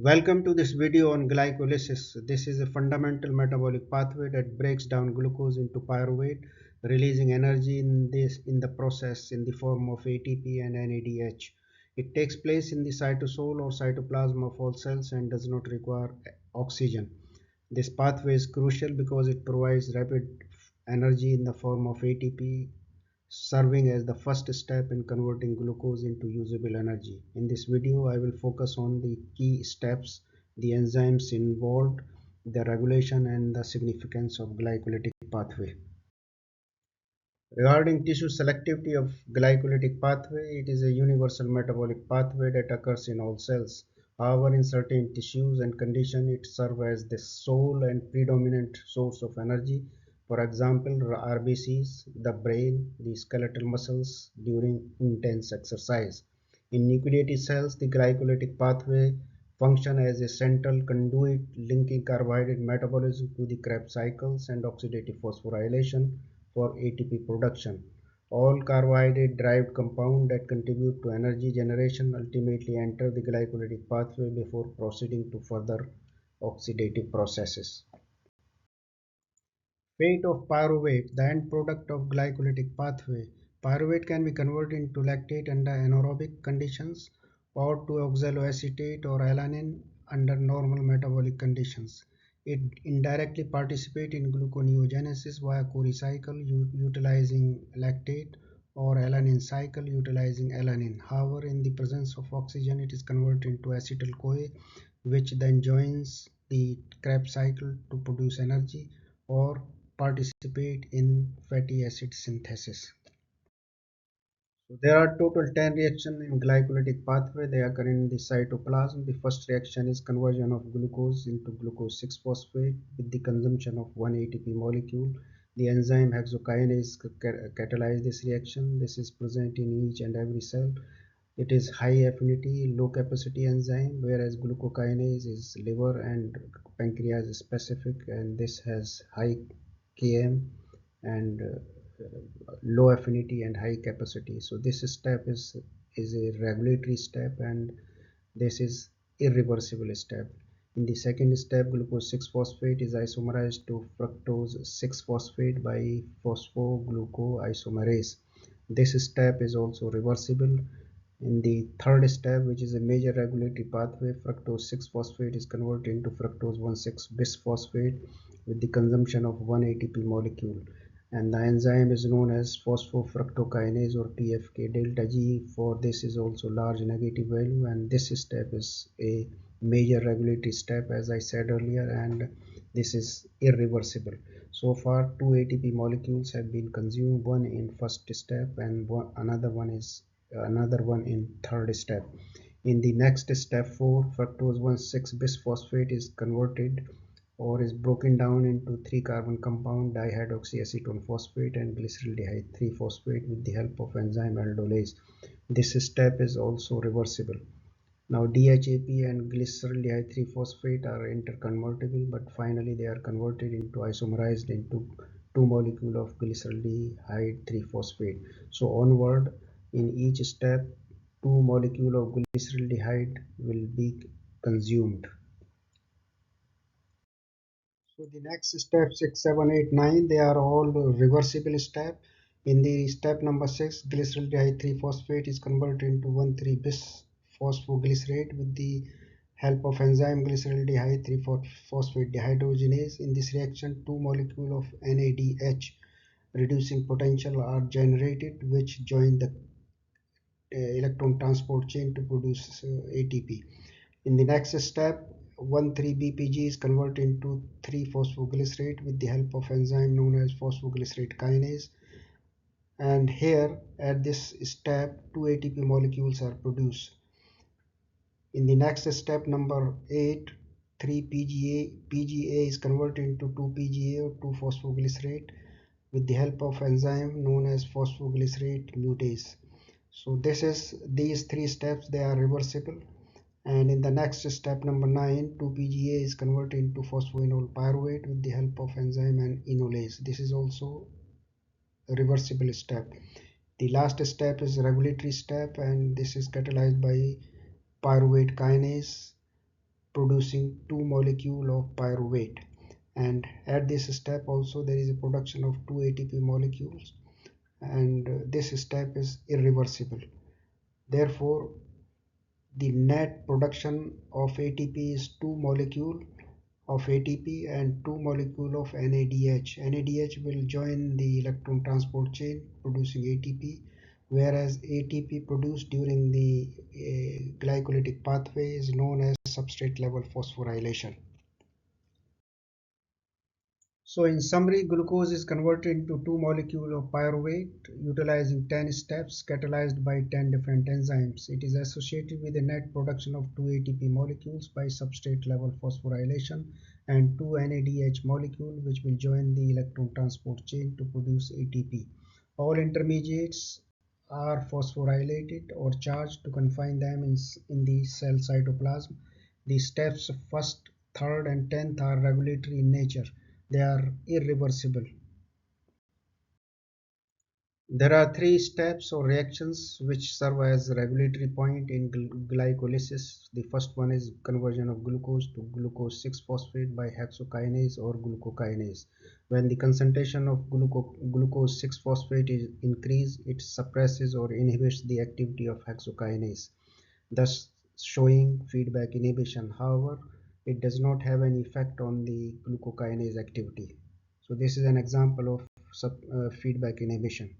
Welcome to this video on glycolysis. This is a fundamental metabolic pathway that breaks down glucose into pyruvate, releasing energy in the process in the form of ATP and NADH. It takes place in the cytosol or cytoplasm of all cells and does not require oxygen. This pathway is crucial because it provides rapid energy in the form of ATP, serving as the first step in converting glucose into usable energy. In this video, I will focus on the key steps, the enzymes involved, the regulation and the significance of glycolytic pathway. Regarding tissue selectivity of glycolytic pathway, it is a universal metabolic pathway that occurs in all cells. However, in certain tissues and conditions, it serves as the sole and predominant source of energy. For example, RBCs, the brain, the skeletal muscles during intense exercise. In nucleated cells, the glycolytic pathway function as a central conduit linking carbohydrate metabolism to the Krebs cycles and oxidative phosphorylation for ATP production. All carbohydrate-derived compounds that contribute to energy generation ultimately enter the glycolytic pathway before proceeding to further oxidative processes. Fate of pyruvate, the end product of glycolytic pathway. Pyruvate can be converted into lactate under anaerobic conditions or to oxaloacetate or alanine under normal metabolic conditions. It indirectly participates in gluconeogenesis via Cori cycle utilizing lactate or alanine cycle utilizing alanine. However, in the presence of oxygen, it is converted into acetyl-CoA, which then joins the Krebs cycle to produce energy or participate in fatty acid synthesis. So there are total 10 reactions in glycolytic pathway. They occur in the cytoplasm. The first reaction is conversion of glucose into glucose 6-phosphate with the consumption of one ATP molecule. The enzyme hexokinase catalyzes this reaction. This is present in each and every cell. It is high affinity, low capacity enzyme, whereas glucokinase is liver and pancreas specific, and this has high Km and low affinity and high capacity. So this step is a regulatory step, and this is irreversible step. In the second step, glucose 6-phosphate is isomerized to fructose 6-phosphate by phosphoglucoisomerase. This step is also reversible. In the third step, which is a major regulatory pathway, fructose 6-phosphate is converted into fructose 1,6-bisphosphate with the consumption of one ATP molecule, and the enzyme is known as phosphofructokinase or PFK. Delta G for this is also large negative value, and this step is a major regulatory step, as I said earlier, and this is irreversible. So far, two ATP molecules have been consumed, one in first step and another one in third step. In the next step 4, fructose 1,6-bisphosphate is converted or is broken down into 3-carbon compound dihydroxyacetone phosphate and glyceraldehyde 3-phosphate with the help of enzyme aldolase. This step is also reversible. Now DHAP and glyceraldehyde 3-phosphate are interconvertible, but finally they are converted into isomerized into 2 molecule of glyceraldehyde 3-phosphate. So onward, in each step 2 molecule of glyceraldehyde will be consumed. So the next step 6, 7, 8, 9, they are all reversible step. In the step number 6, glyceraldehyde 3-phosphate is converted into 1,3-bis phosphoglycerate with the help of enzyme glyceraldehyde 3-phosphate dehydrogenase. In this reaction, 2 molecules of NADH reducing potential are generated, which join the electron transport chain to produce ATP. In the next step, 1,3-BPG is converted into 3-phosphoglycerate with the help of enzyme known as phosphoglycerate kinase. And here at this step, 2 ATP molecules are produced. In the next step number 8, 3-PGA is converted into 2-PGA or 2-phosphoglycerate with the help of enzyme known as phosphoglycerate mutase. So these 3 steps, they are reversible. And in the next step number 9, 2-PGA is converted into phosphoenol pyruvate with the help of enzyme and enolase. This is also a reversible step. The last step is regulatory step, and this is catalyzed by pyruvate kinase producing two molecule of pyruvate, and at this step also there is a production of two ATP molecules, and this step is irreversible. Therefore, the net production of ATP is two molecule of ATP and two molecule of NADH. NADH will join the electron transport chain producing ATP, whereas ATP produced during the glycolytic pathway is known as substrate level phosphorylation. So in summary, glucose is converted into two molecules of pyruvate utilizing 10 steps catalyzed by 10 different enzymes. It is associated with a net production of two ATP molecules by substrate level phosphorylation and two NADH molecules which will join the electron transport chain to produce ATP. All intermediates are phosphorylated or charged to confine them in the cell cytoplasm. The steps first, third and 10th are regulatory in nature. They are irreversible. There are three steps or reactions which serve as regulatory point in glycolysis. The first one is conversion of glucose to glucose 6-phosphate by hexokinase or glucokinase. When the concentration of glucose 6-phosphate is increased, it suppresses or inhibits the activity of hexokinase, thus showing feedback inhibition. However, it does not have any effect on the glucokinase activity. So this is an example of feedback inhibition.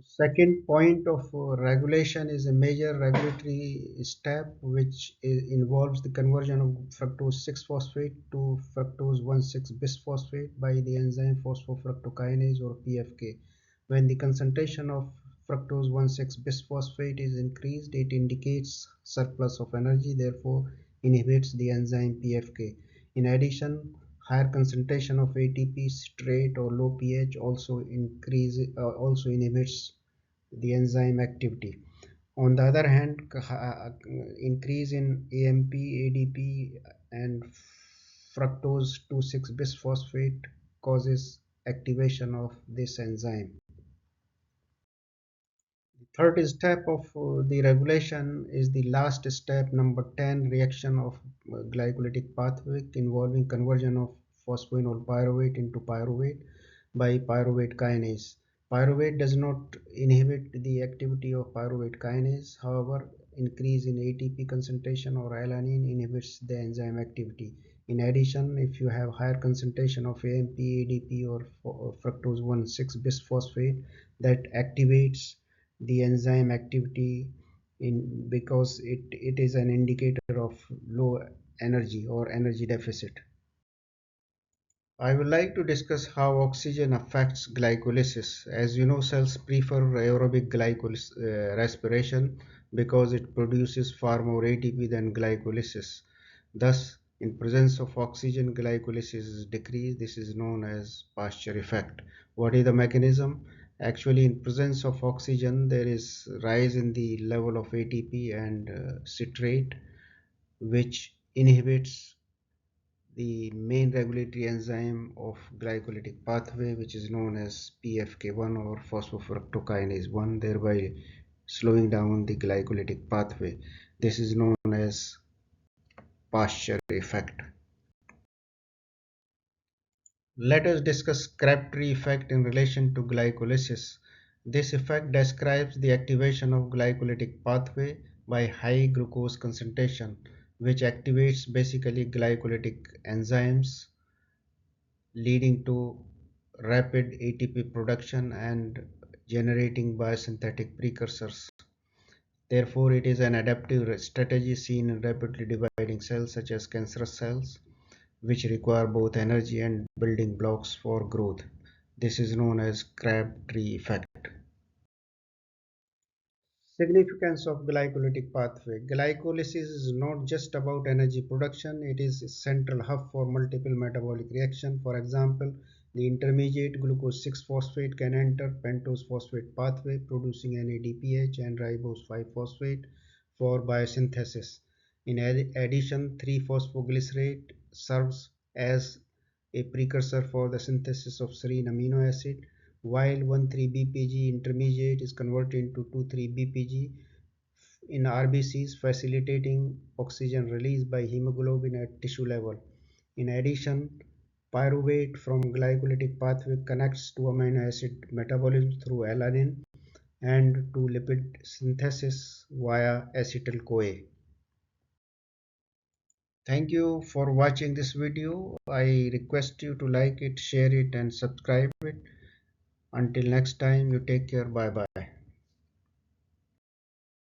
Second point of regulation is a major regulatory step which involves the conversion of fructose 6-phosphate to fructose 1,6-bisphosphate by the enzyme phosphofructokinase or PFK. When the concentration of fructose 1,6-bisphosphate is increased, it indicates surplus of energy, therefore inhibits the enzyme PFK. In addition, higher concentration of ATP, citrate or low pH also inhibits the enzyme activity. On the other hand, increase in AMP, ADP and fructose 2,6-bisphosphate causes activation of this enzyme. Third step of the regulation is the last step, number 10, reaction of glycolytic pathway involving conversion of phosphoenol pyruvate into pyruvate by pyruvate kinase. Pyruvate does not inhibit the activity of pyruvate kinase. However, increase in ATP concentration or alanine inhibits the enzyme activity. In addition, if you have higher concentration of AMP, ADP or fructose 1,6-bisphosphate, that activates the enzyme activity because it is an indicator of low energy or energy deficit. I would like to discuss how oxygen affects glycolysis. As you know, cells prefer aerobic respiration because it produces far more ATP than glycolysis. Thus, in presence of oxygen, glycolysis is decreased. This is known as Pasteur effect. What is the mechanism? Actually, in presence of oxygen, there is rise in the level of ATP and citrate, which inhibits the main regulatory enzyme of glycolytic pathway, which is known as PFK1 or phosphofructokinase 1, thereby slowing down the glycolytic pathway. This is known as Pasteur effect. Let us discuss Crabtree effect in relation to glycolysis. This effect describes the activation of glycolytic pathway by high glucose concentration, which activates basically glycolytic enzymes, leading to rapid ATP production and generating biosynthetic precursors. Therefore, it is an adaptive strategy seen in rapidly dividing cells such as cancerous cells, which require both energy and building blocks for growth. This is known as Crabtree effect. Significance of glycolytic pathway. Glycolysis is not just about energy production, it is a central hub for multiple metabolic reactions. For example, the intermediate glucose 6-phosphate can enter pentose phosphate pathway producing NADPH and ribose 5-phosphate for biosynthesis. In addition, 3-phosphoglycerate serves as a precursor for the synthesis of serine amino acid, while 1,3-BPG intermediate is converted into 2,3-BPG in RBCs, facilitating oxygen release by hemoglobin at tissue level. In addition, pyruvate from glycolytic pathway connects to amino acid metabolism through alanine and to lipid synthesis via acetyl-CoA. Thank you for watching this video. I request you to like it, share it and subscribe it. Until next time, you take care. Bye bye.